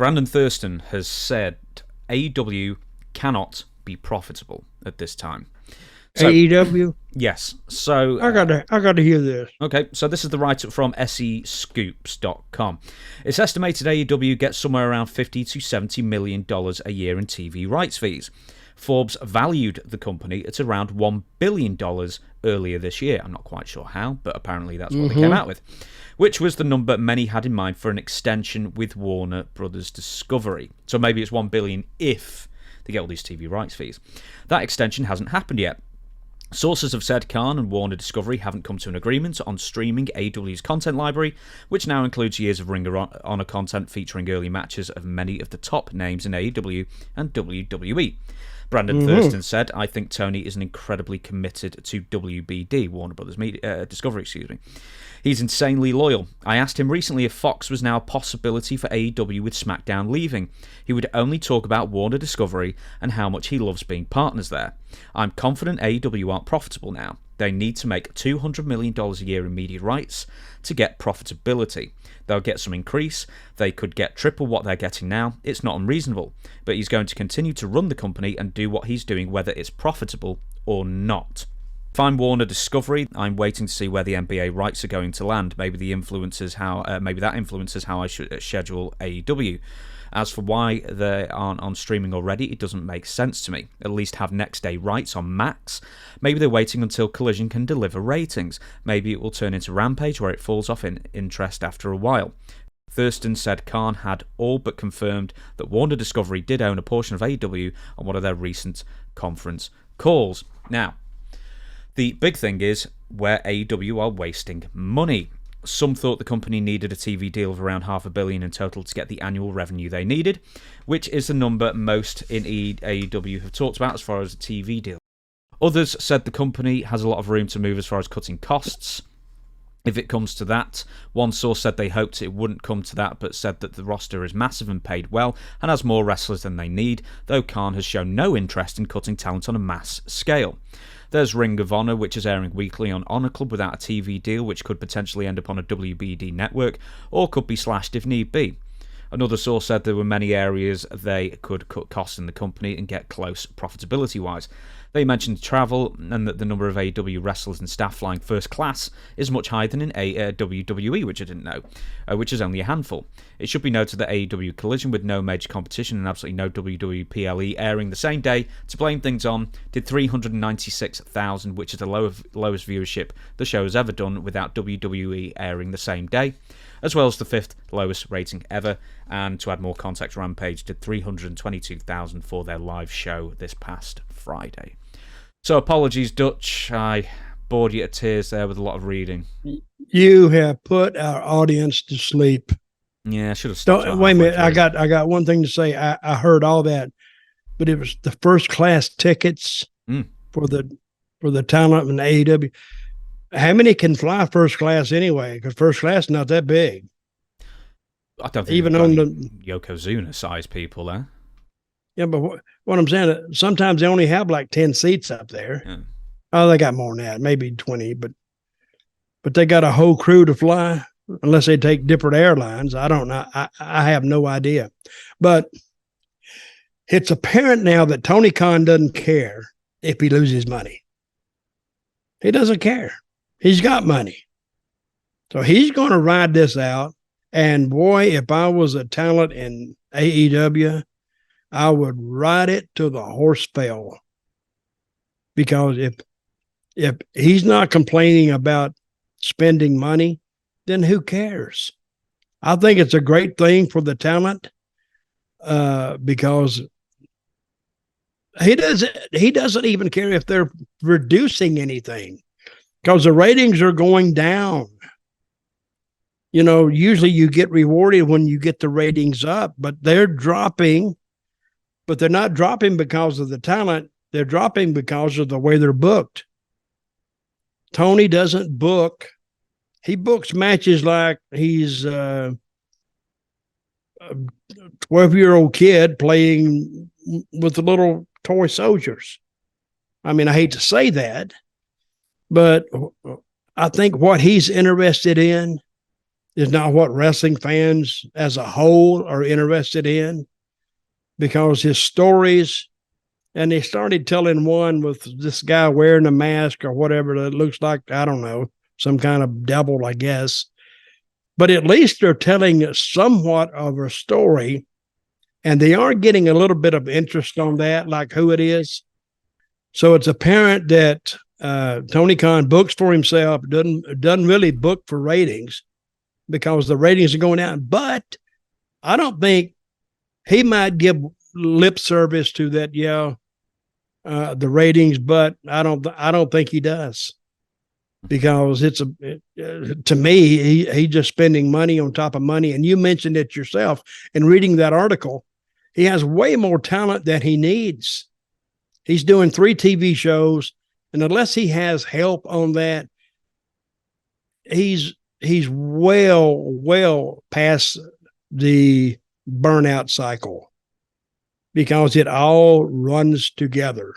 Brandon Thurston has said AEW cannot be profitable at this time. So, AEW? Yes. So I gotta hear this. Okay, so this is the write-up from SEScoops.com. It's estimated AEW gets somewhere around $50 to $70 million a year in TV rights fees. Forbes valued the company at around $1 billion earlier this year. I'm not quite sure how, but apparently that's what they came out with, which was the number many had in mind for an extension with Warner Brothers Discovery. So maybe it's $1 billion if they get all these TV rights fees. That extension hasn't happened yet. Sources have said Khan and Warner Discovery haven't come to an agreement on streaming AEW's content library, which now includes years of Ring of Honor content featuring early matches of many of the top names in AEW and WWE. Brandon Thurston said, I think Tony is incredibly committed to WBD, Warner Brothers Discovery, He's insanely loyal. I asked him recently if Fox was now a possibility for AEW with SmackDown leaving. He would only talk about Warner Discovery and how much he loves being partners there. I'm confident AEW aren't profitable now. They need to make $200 million a year in media rights to get profitability. They'll get some increase. They could get triple what they're getting now. It's not unreasonable. But he's going to continue to run the company and do what he's doing whether it's profitable or not. If I'm Warner Discovery, I'm waiting to see where the NBA rights are going to land. Maybe that influences how I should schedule AEW. As for why they aren't on streaming already, it doesn't make sense to me. At least have next day rights on Max. Maybe they're waiting until Collision can deliver ratings. Maybe it will turn into Rampage where it falls off in interest after a while. Thurston said Khan had all but confirmed that Warner Discovery did own a portion of AEW on one of their recent conference calls. Now, the big thing is where AEW are wasting money. Some thought the company needed a TV deal of around $500 million in total to get the annual revenue they needed, which is the number most in AEW have talked about as far as a TV deal. Others said the company has a lot of room to move as far as cutting costs. If it comes to that, one source said they hoped it wouldn't come to that, but said that the roster is massive and paid well and has more wrestlers than they need, though Khan has shown no interest in cutting talent on a mass scale. There's Ring of Honor, which is airing weekly on Honor Club without a TV deal, which could potentially end up on a WBD network, or could be slashed if need be. Another source said there were many areas they could cut costs in the company and get close profitability-wise. They mentioned travel and that the number of AEW wrestlers and staff flying first class is much higher than in WWE, which I didn't know, which is only a handful. It should be noted that AEW Collision, with no major competition and absolutely no WWE PLE airing the same day to blame things on, did 396,000, which is the lowest viewership the show has ever done without WWE airing the same day, as well as the 5th lowest rating ever. And to add more context, Rampage did 322,000 for their live show this past Friday. So apologies, Dutch. I bored you to tears there with a lot of reading. You have put our audience to sleep. Yeah, I should have stopped. Wait a minute. I got one thing to say. I heard all that, but it was the first class tickets for the talent in AEW. How many can fly first class anyway? Because first class is not that big. I don't think even on the Yokozuna size people there. Yeah, but what I'm saying, sometimes they only have like 10 seats up there. Yeah. Oh, they got more than that, maybe 20, but they got a whole crew to fly, unless they take different airlines. I don't know. I have no idea. But it's apparent now that Tony Khan doesn't care if he loses money. He doesn't care. He's got money. So he's going to ride this out. And boy, if I was a talent in AEW, I would ride it till the horse fell. Because if he's not complaining about spending money, then who cares? I think it's a great thing for the talent because he doesn't even care if they're reducing anything because the ratings are going down. You know, usually you get rewarded when you get the ratings up, but they're dropping. But they're not dropping because of the talent. They're dropping because of the way they're booked. Tony doesn't book. He books matches like he's a 12-year-old kid playing with the little toy soldiers. I mean, I hate to say that, but I think what he's interested in is not what wrestling fans as a whole are interested in, because his stories, and they started telling one with this guy wearing a mask or whatever that looks like, I don't know, some kind of devil, I guess. But at least they're telling somewhat of a story, and they are getting a little bit of interest on that, like who it is. So it's apparent that Tony Khan books for himself, doesn't really book for ratings because the ratings are going down. But I don't think he might give lip service to that. Yeah, the ratings, but I don't think he does, because to me, he just spending money on top of money. And you mentioned it yourself in reading that article. He has way more talent than he needs. He's doing 3 TV shows, and unless he has help on that, he's well past the burnout cycle, because it all runs together.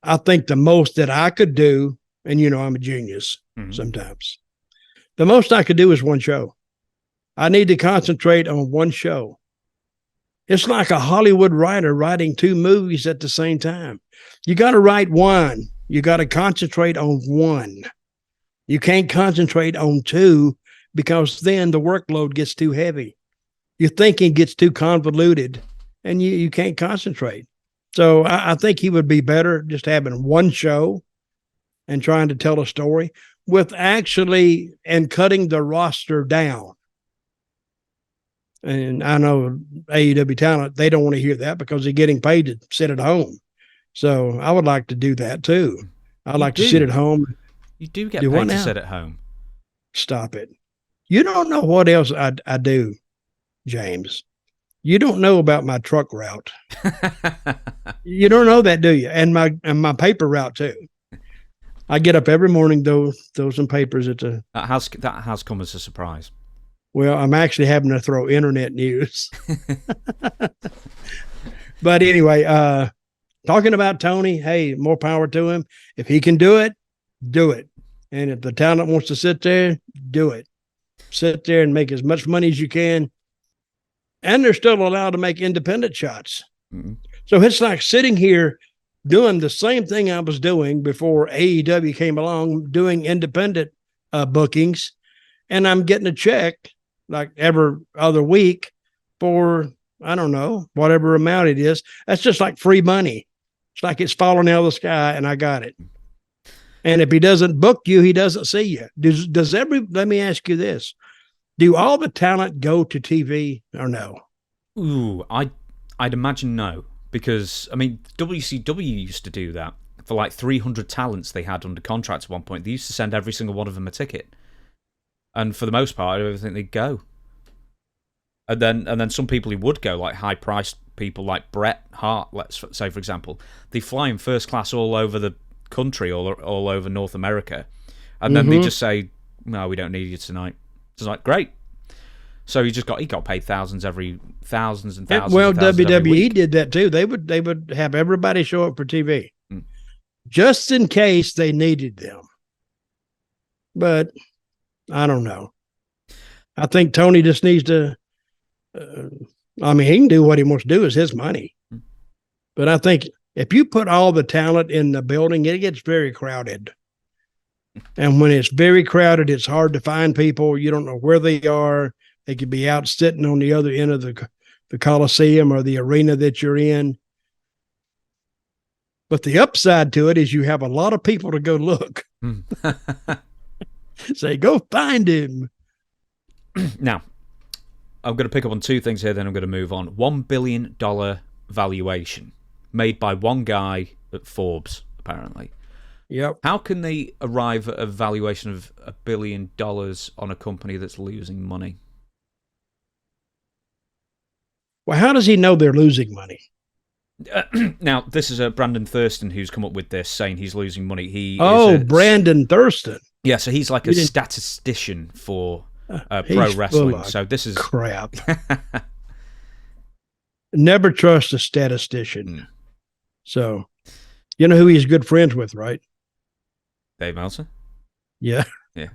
I think the most that I could do, and I'm a genius sometimes, the most I could do is one show. I need to concentrate on one show. It's like a Hollywood writer writing 2 movies at the same time. You got to write one. You got to concentrate on one. You can't concentrate on 2, because then the workload gets too heavy. Your thinking gets too convoluted, and you can't concentrate. So I think he would be better just having one show and trying to tell a story and cutting the roster down. And I know AEW talent, they don't want to hear that because they're getting paid to sit at home. So I would like to do that too. I'd like to sit at home. You do get paid to sit at home. Stop it. You don't know what else I do, James. You don't know about my truck route. You don't know that, do you? And my paper route too. I get up every morning, throw some papers at the... That has come as a surprise. Well, I'm actually having to throw internet news. But anyway, talking about Tony, hey, more power to him. If he can do it, do it. And if the talent wants to sit there, do it. Sit there and make as much money as you can. And they're still allowed to make independent shots. Mm-hmm. So it's like sitting here doing the same thing I was doing before AEW came along, doing independent bookings. And I'm getting a check like every other week for, I don't know, whatever amount it is. That's just like free money. It's like it's falling out of the sky and I got it. And if he doesn't book you, he doesn't see you. Let me ask you this. Do all the talent go to TV or no? Ooh, I'd imagine no. Because, I mean, WCW used to do that. For like 300 talents they had under contract at one point. They used to send every single one of them a ticket. And for the most part, I don't think they'd go. And then some people who would go, like high-priced people like Bret Hart, let's say, for example, they fly in first class all over the country, all over North America. And then they just say, no, we don't need you tonight. It's like, great. So he got paid thousands and thousands. Well, WWE did that too. They would have everybody show up for TV, just in case they needed them. But I don't know. I think Tony just needs to. He can do what he wants to do. It's his money. But I think if you put all the talent in the building, it gets very crowded. And when it's very crowded, it's hard to find people. You don't know where they are. They could be out sitting on the other end of the Coliseum or the arena that you're in. But the upside to it is you have a lot of people to go look. Say, go find him. Now, I'm going to pick up on 2 things here, then I'm going to move on. $1 billion valuation made by one guy at Forbes, apparently. Yep. How can they arrive at a valuation of $1 billion on a company that's losing money? Well, how does he know they're losing money? Now, this is Brandon Thurston who's come up with this, saying he's losing money. Brandon Thurston. Yeah, so he's like a statistician for pro wrestling. So this is crap. Never trust a statistician. So, you know who he's good friends with, right? Dave Meltzer? Yeah. Yeah.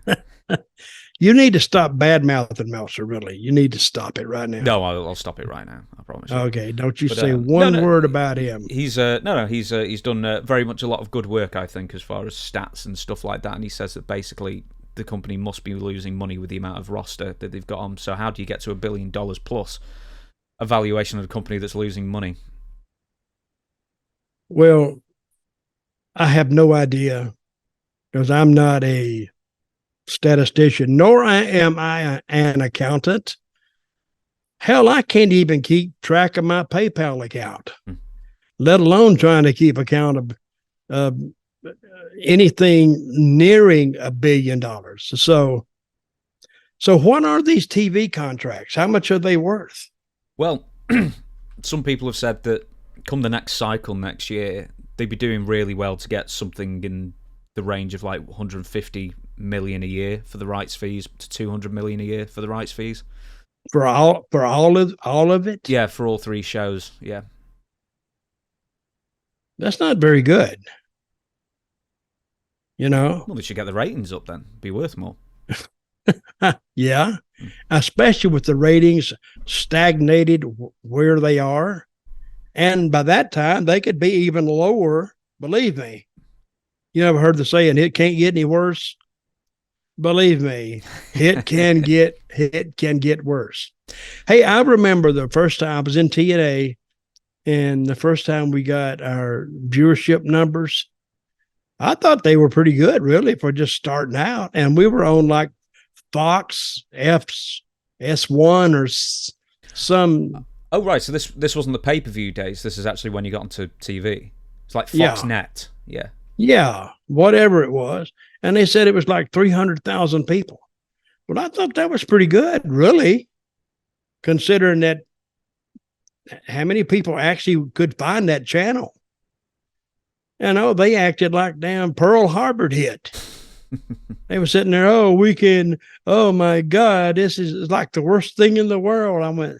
You need to stop bad mouthing Meltzer. Really, you need to stop it right now. No, I'll stop it right now. I promise. Okay, don't you say one word about him. He's he's done very much a lot of good work, I think, as far as stats and stuff like that. And he says that basically the company must be losing money with the amount of roster that they've got on. So how do you get to $1 billion plus a valuation of a company that's losing money? Well, I have no idea because I'm not a statistician, nor am I an accountant. Hell, I can't even keep track of my PayPal account, let alone trying to keep account of anything nearing $1 billion. So what are these TV contracts? How much are they worth? Well, some people have said that come the next cycle next year, they'd be doing really well to get something in the range of like 150 million a year for the rights fees to 200 million a year for the rights fees. For all of it? Yeah, for all 3 shows. Yeah. That's not very good. You know? Well, they should get the ratings up then. Be worth more. Yeah. Especially with the ratings stagnated where they are. And by that time, they could be even lower. Believe me. You ever heard the saying, it can't get any worse? Believe me, it can get worse. Hey, I remember the first time I was in TNA, and the first time we got our viewership numbers, I thought they were pretty good, really, for just starting out. And we were on like Fox, S1 or some. Oh, right. So this wasn't the pay-per-view days. This is actually when you got onto TV. It's like Fox Net. Yeah. Yeah, whatever it was. And they said it was like 300,000 people. Well, I thought that was pretty good, really, considering that how many people actually could find that channel. And they acted like damn Pearl Harbor hit. They were sitting there, oh my God, this is like the worst thing in the world. I went,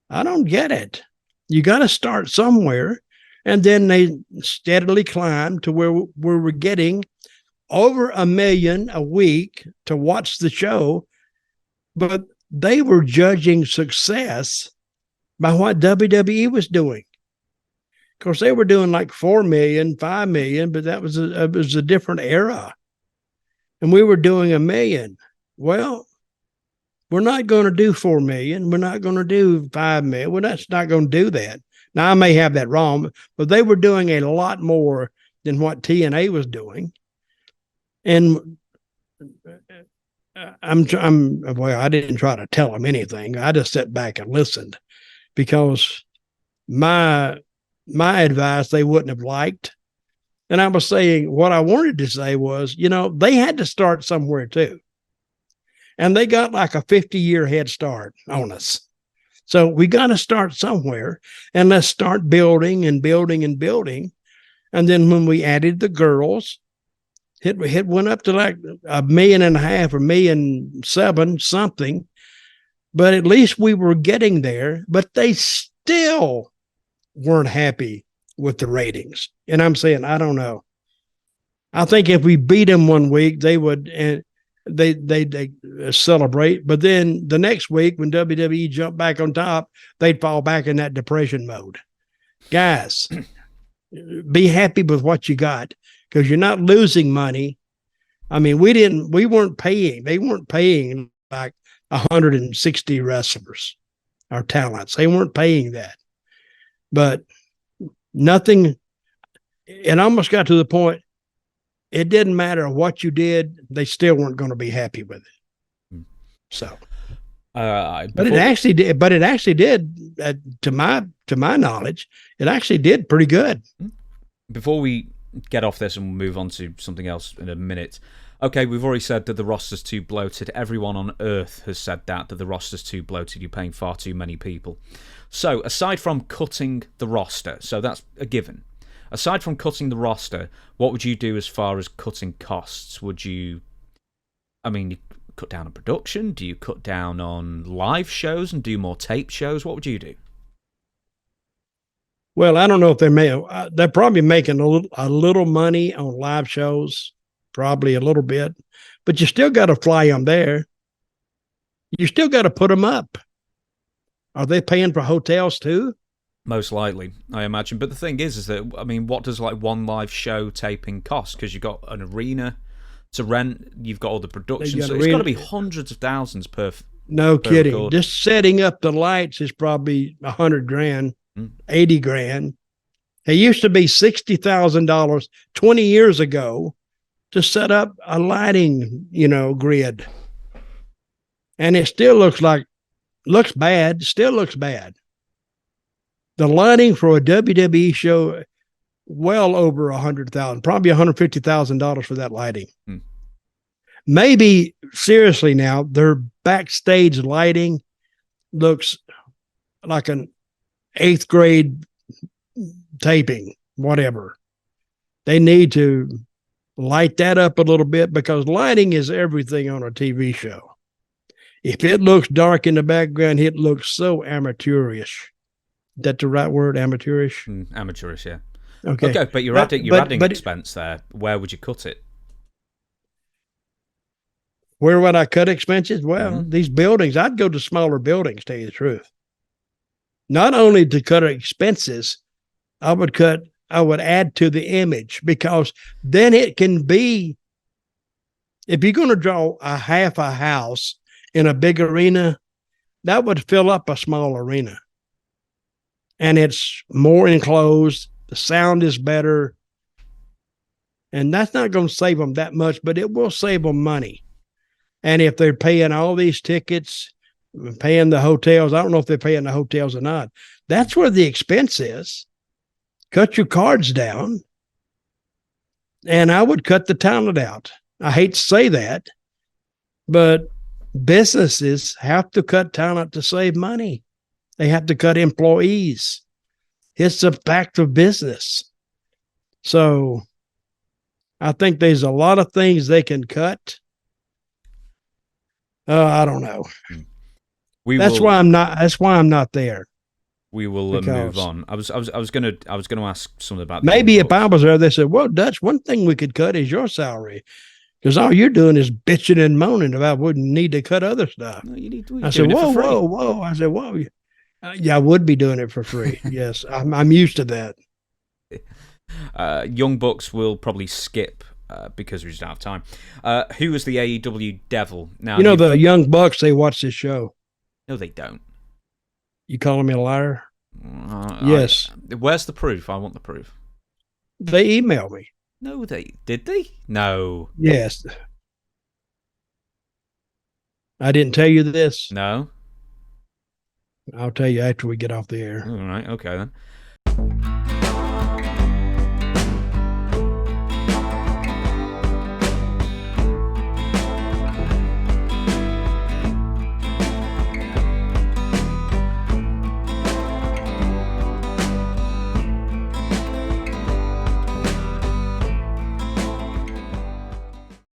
I don't get it. You got to start somewhere. And then they steadily climbed to where we're getting over 1 million a week to watch the show. But they were judging success by what WWE was doing. Of course, they were doing like 4 million, 5 million, but that was it was a different era. And we were doing 1 million. Well, we're not going to do 4 million. We're not going to do 5 million. We're not going to do that. Now, I may have that wrong, but they were doing a lot more than what TNA was doing. And I didn't try to tell them anything. I just sat back and listened because my advice they wouldn't have liked. And I was saying what I wanted to say was, they had to start somewhere too. And they got like a 50-year head start on us. So we got to start somewhere, and let's start building and building and building. And then when we added the girls, it went up to like 1.5 million or 1.7 million something. But at least we were getting there, but they still weren't happy with the ratings. And I'm saying, I don't know. I think if we beat them one week, they would, and they celebrate. But then the next week, when WWE jumped back on top, they'd fall back in that depression mode. Guys, be happy with what you got because you're not losing money. I mean, they weren't paying like 160 wrestlers, our talents. They weren't paying that. But nothing, it almost got to the point, it didn't matter what you did, they still weren't going to be happy with it. So, but it actually did, to my knowledge, it actually did pretty good. Before we get off this and move on to something else in a minute, okay, we've already said that the roster's too bloated. Everyone on Earth has said that the roster's too bloated. You're paying far too many people. So, aside from cutting the roster, so that's a given. Aside from cutting the roster, what would you do as far as cutting costs? Would you, you cut down on production? Do you cut down on live shows and do more tape shows? What would you do? Well, I don't know if they're probably making a little money on live shows. probably a little bit, but you still got to fly them there. You still got to put them up. Are they paying for hotels too? Most likely, I imagine. But the thing is that, I mean, what does like one live show taping cost? Because you've got an arena to rent, you've got all the production, so it's got to be hundreds of thousands per. No per kidding. record. Just setting up the lights is probably $100,000, $80,000. It used to be $60,000 20 years ago to set up a lighting, grid. And it still looks bad, still looks bad. The lighting for a WWE show, well over $100,000, probably $150,000 for that lighting. Maybe, seriously now, their backstage lighting looks like an 8th grade taping, whatever. They need to light that up a little bit, because lighting is everything on a TV show. If it looks dark in the background, it looks so amateurish. Is that the right word, amateurish? Amateurish, yeah. Okay, but you're adding expense there. Where would you cut it? Where would I cut expenses? Well, these buildings, I'd go to smaller buildings, tell you the truth. Not only to cut expenses, I would add to the image, because then it can be, if you're going to draw a half a house in a big arena, that would fill up a small arena. And it's more enclosed. The sound is better. And that's not going to save them that much, but it will save them money. And if they're paying all these tickets, paying the hotels, I don't know if they're paying the hotels or not. That's where the expense is. Cut your cards down. And I would cut the talent out. I hate to say that, but businesses have to cut talent to save money. They have to cut employees. It's a fact of business. So I think there's a lot of things they can cut. I don't know. That's why I'm not there. We will move on. I was going to ask something about maybe if I was there, they said, "Well, Dutch, one thing we could cut is your salary, because all you're doing is bitching and moaning about wouldn't need to cut other stuff." No, I said, "Whoa!" I said, "Whoa." Yeah, I would be doing it for free. Yes, I'm used to that. Young Bucks will probably skip because we just don't have time. Who was the AEW devil? Now the Young Bucks, they watch this show. No, they don't. You calling me a liar? Yes. Where's the proof? I want the proof. They emailed me. No, did they? No. Yes. I didn't tell you this. No. I'll tell you after we get off the air. All right. Okay then.